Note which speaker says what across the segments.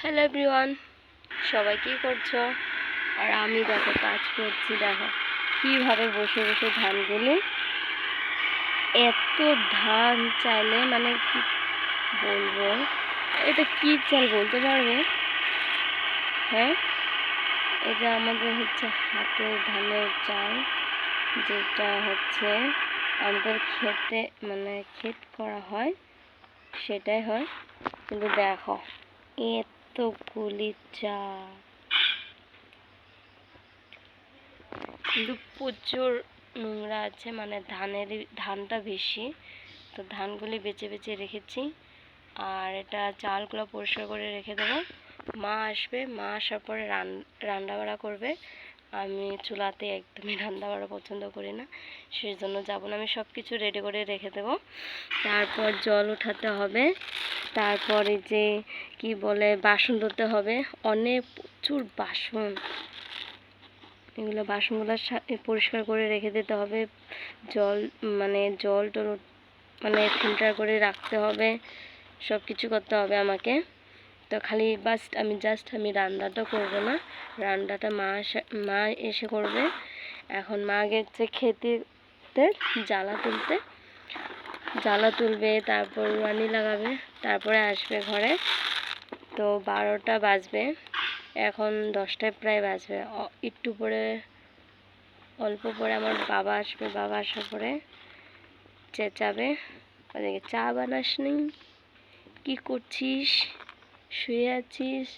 Speaker 1: Hello everyone, সবাই কী করছো? আর আমি দেখো কাজ করছি। দেখো কীভাবে বসে বসে ধানগুলি, এত ধান চাইলে মানে কি বলবো, এটা কি চাল বলতে পারবে? হ্যাঁ, এটা আমাদের হচ্ছে হাতের ধানের চাল, যেটা হচ্ছে আমাদের খেতে মানে ক্ষেত করা হয়, সেটাই হয়। কিন্তু দেখো এতগুলি চাল, কিন্তু প্রচুর নোংরা আছে, মানে ধানটা বেশি, তো ধানগুলি বেছে বেছে রেখেছি। আর এটা চালগুলো পরিষ্কার করে রেখে দেবো। মা আসবে, মা আসার পরে রান্না বাড়া করবে। আমি চুলাতে একদমই রান্না বাড়া পছন্দ করি না, সেই জন্য যাবো না। আমি সব কিছু রেডি করে রেখে দেবো। তারপর জল উঠাতে হবে, তারপরে যে কি বলে বাসন ধুতে হবে, অনেক প্রচুর বাসন। এগুলো বাসনগুলো পরিষ্কার করে রেখে দিতে হবে। জল টল মানে ফিল্টার করে রাখতে হবে, সব কিছু করতে হবে আমাকে। তো খালি আমি রান্নাটা করবো না, রান্নাটা মা এসে করবে। এখন মা গেছে খেতে জ্বালা তুলবে, তারপর রানি লাগাবে, তারপরে আসবে ঘরে। তো 12টা বাজবে, এখন 10টায় প্রায় বাজবে। একটু পরে অল্প পরে আমার বাবা আসবে। বাবা আসার পরে চেঁচাবে, ওদিকে চা বানাসনি, কি করছিস, শুয়ে আছিস,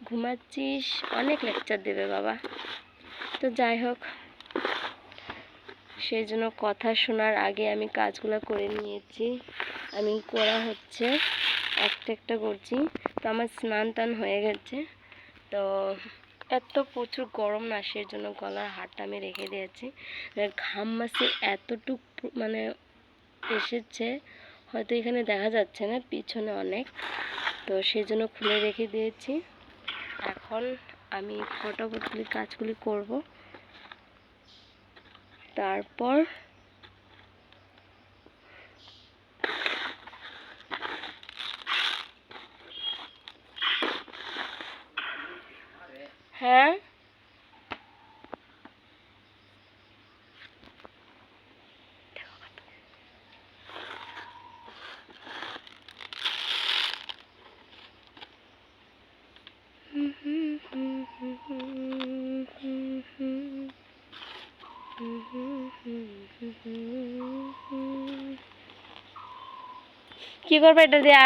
Speaker 1: ঘুমাচ্ছিস, অনেক লেকচার দেবে বাবা। তো যাই হোক, সেই জন্য কথা শোনার আগে আমি কাজগুলো করে নিয়েছি। আমি করা হচ্ছে, একটা একটা করছি। তো আমার স্নান টান হয়ে গেছে। তো এত প্রচুর গরম না, সেই জন্য গলার হারটা আমি রেখে দিয়েছি। ঘাম মাসে এতটুক মানে এসেছে, হয়তো এখানে দেখা যাচ্ছে না, পিছনে অনেক, তো সেই জন্য খুলে রেখে দিয়েছি। এখন আমি ফটাফট কাজগুলি করব। তারপর হ্যাঁ, কি করবে এটা দিয়া?